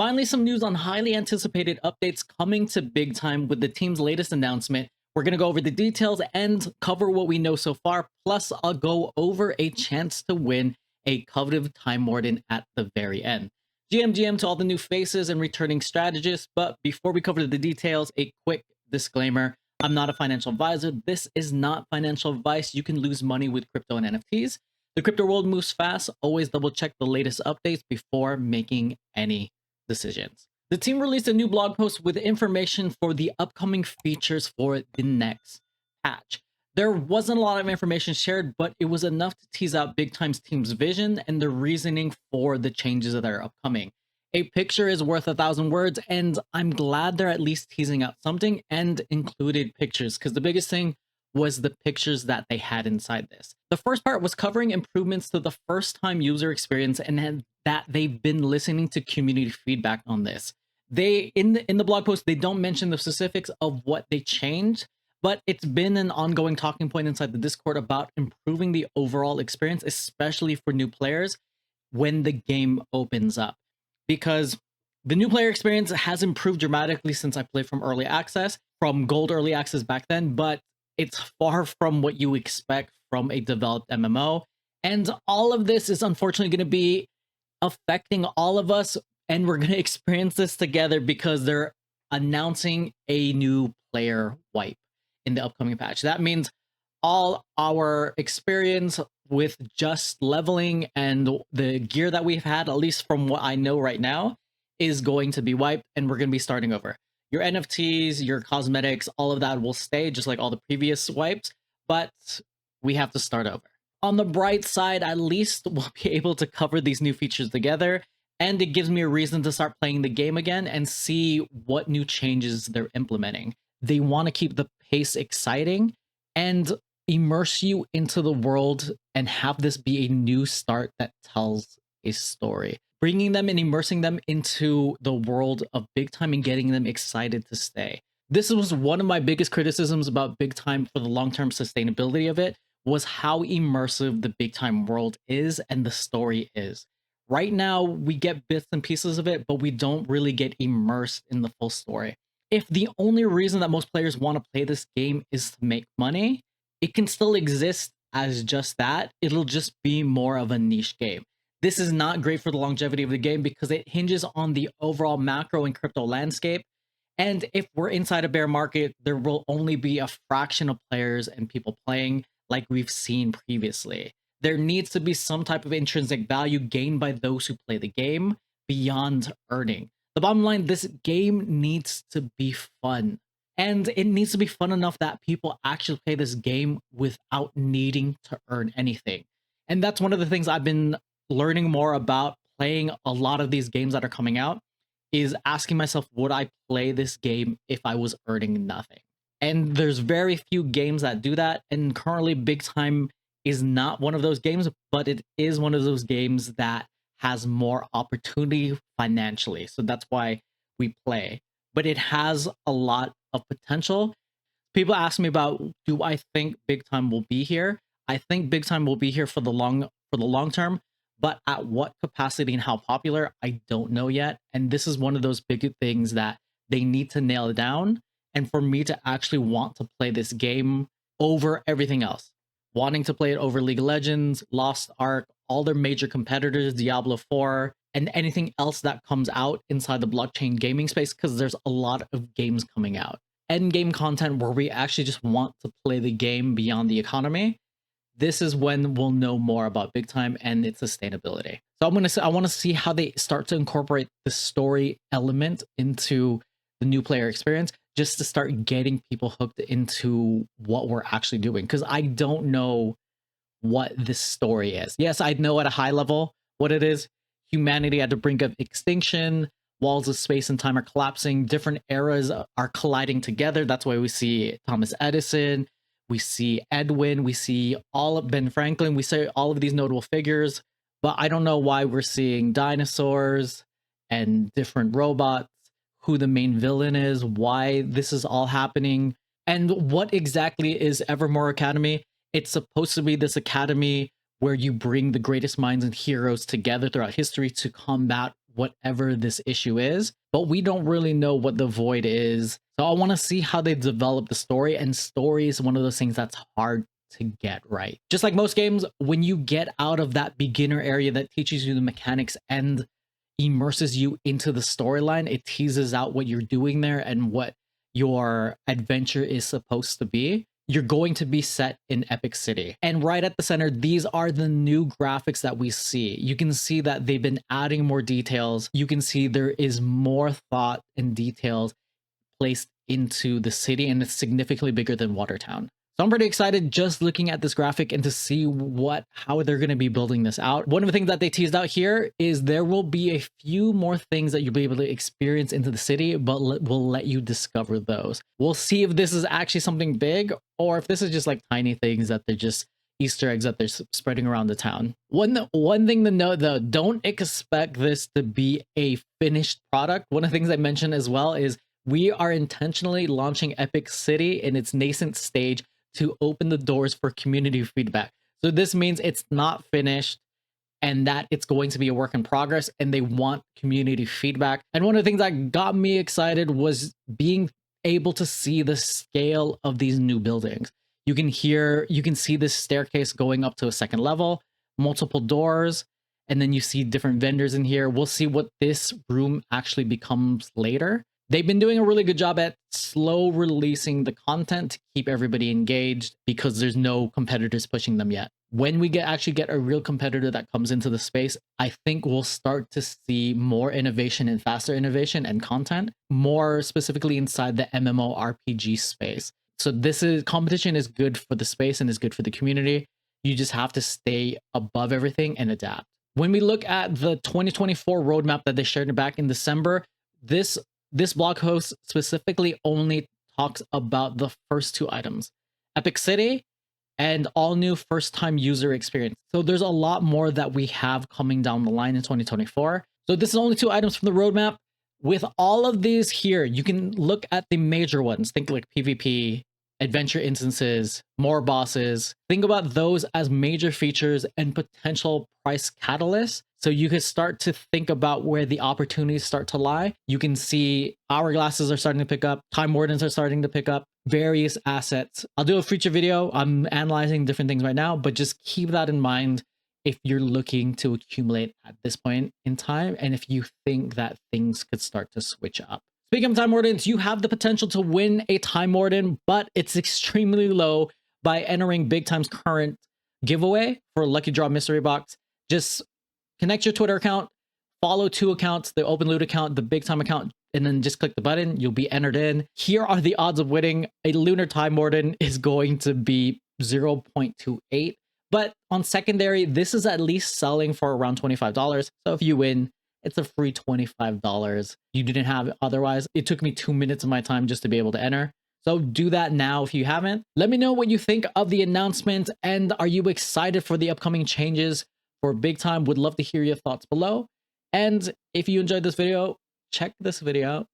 Finally, some news on highly anticipated updates coming to big time with the team's latest announcement. We're going to go over the details and cover what we know so far. Plus, I'll go over a chance to win a coveted Time Warden at the very end. GM to all the new faces and returning strategists. But before we cover the details, a quick disclaimer. I'm not a financial advisor. This is not financial advice. You can lose money with crypto and NFTs. The crypto world moves fast. Always double check the latest updates before making any decisions. The team released a new blog post with information for the upcoming features for the next patch. There wasn't a lot of information shared, but it was enough to tease out Big Time's team's vision and the reasoning for the changes that are upcoming. A picture is worth 1,000 words, and I'm glad they're at least teasing out something and included pictures, because the biggest thing was the pictures that they had inside this. The first part was covering improvements to the first-time user experience and that they've been listening to community feedback on this. They in the blog post, they don't mention the specifics of what they changed, but it's been an ongoing talking point inside the Discord about improving the overall experience, especially for new players when the game opens up. Because the new player experience has improved dramatically since I played from early access, from gold early access back then, but it's far from what you expect from a developed MMO. And all of this is unfortunately going to be affecting all of us, and we're going to experience this together because they're announcing a new player wipe in the upcoming patch. That means all our experience with just leveling and the gear that we've had, at least from what I know right now, is going to be wiped, and we're going to be starting over. Your NFTs, your cosmetics, all of that will stay just like all the previous wipes, but we have to start over. On the bright side, at least we'll be able to cover these new features together, and it gives me a reason to start playing the game again and see what new changes they're implementing. They want to keep the pace exciting and immerse you into the world and have this be a new start that tells a story. Bringing them and immersing them into the world of Big Time and getting them excited to stay. This was one of my biggest criticisms about Big Time for the long-term sustainability of it, was how immersive the Big Time world is and the story is. Right now, we get bits and pieces of it, but we don't really get immersed in the full story. If the only reason that most players want to play this game is to make money, it can still exist as just that. It'll just be more of a niche game. This is not great for the longevity of the game because it hinges on the overall macro and crypto landscape. And if we're inside a bear market, there will only be a fraction of players and people playing like we've seen previously. There needs to be some type of intrinsic value gained by those who play the game beyond earning. The bottom line, this game needs to be fun. And it needs to be fun enough that people actually play this game without needing to earn anything. And that's one of the things I've been learning more about playing a lot of these games that are coming out, is asking myself, would I play this game if I was earning nothing? And there's very few games that do that. And currently Big Time is not one of those games, but it is one of those games that has more opportunity financially. So that's why we play. But it has a lot of potential. People ask me about, do I think Big Time will be here? I think Big Time will be here for the long term, but at what capacity and how popular, I don't know yet. And this is one of those big things that they need to nail down. And for me to actually want to play this game over everything else, wanting to play it over League of Legends, Lost Ark, all their major competitors, Diablo 4, and anything else that comes out inside the blockchain gaming space, because there's a lot of games coming out. End game content where we actually just want to play the game beyond the economy. This is when we'll know more about Big Time and its sustainability. So I want to see how they start to incorporate the story element into the new player experience, just to start getting people hooked into what we're actually doing. Because I don't know what this story is. Yes, I know at a high level what it is. Humanity at the brink of extinction, walls of space and time are collapsing, different eras are colliding together. That's why we see Thomas Edison, we see Edwin, we see all of Ben Franklin, we see all of these notable figures, but I don't know why we're seeing dinosaurs and different robots, who the main villain is, why this is all happening, and what exactly is Evermore Academy. It's supposed to be this academy where you bring the greatest minds and heroes together throughout history to combat whatever this issue is, but we don't really know what the void is. So I want to see how they develop the story, and story is one of those things that's hard to get right. Just like most games, when you get out of that beginner area that teaches you the mechanics and immerses you into the storyline, it teases out what you're doing there and what your adventure is supposed to be. You're going to be set in Epoch City. And right at the center, these are the new graphics that we see. You can see that they've been adding more details. You can see there is more thought and details placed into the city, and it's significantly bigger than Watertown. So I'm pretty excited just looking at this graphic and to see how they're going to be building this out. One of the things that they teased out here is there will be a few more things that you'll be able to experience into the city, but we'll let you discover those. We'll see if this is actually something big or if this is just like tiny things that they're just Easter eggs that they're spreading around the town. One thing to note though, don't expect this to be a finished product. One of the things I mentioned as well is we are intentionally launching Epoch City in its nascent stage to open the doors for community feedback. So this means it's not finished and that it's going to be a work in progress, and they want community feedback. And one of the things that got me excited was being able to see the scale of these new buildings. You can see this staircase going up to a second level, multiple doors, and then you see different vendors in here. We'll see what this room actually becomes later. They've been doing a really good job at slow releasing the content to keep everybody engaged because there's no competitors pushing them yet. When we actually get a real competitor that comes into the space, I think we'll start to see more innovation and faster innovation and content, more specifically inside the MMORPG space. So competition is good for the space and is good for the community. You just have to stay above everything and adapt. When we look at the 2024 roadmap that they shared back in December, this blog post specifically only talks about the first two items, Epoch City and all new first time user experience. So there's a lot more that we have coming down the line in 2024. So this is only two items from the roadmap. With all of these here, you can look at the major ones. Think like PvP, adventure instances, more bosses. Think about those as major features and potential price catalysts. So you can start to think about where the opportunities start to lie. You can see hourglasses are starting to pick up, time wardens are starting to pick up, various assets. I'll do a feature video. I'm analyzing different things right now, but just keep that in mind if you're looking to accumulate at this point in time, and if you think that things could start to switch up. Speaking of time wardens, you have the potential to win a time warden, but it's extremely low by entering Big Time's current giveaway for Lucky Draw Mystery Box. Just connect your Twitter account, follow two accounts, the Open Loot account, the Big Time account, and then just click the button. You'll be entered in. Here are the odds of winning. A Lunar Time Warden is going to be 0.28. But on secondary, this is at least selling for around $25. So if you win, it's a free $25 you didn't have otherwise. It took me 2 minutes of my time just to be able to enter. So do that now if you haven't. Let me know what you think of the announcement, and are you excited for the upcoming changes for Big Time? Would love to hear your thoughts below. And if you enjoyed this video, check this video out.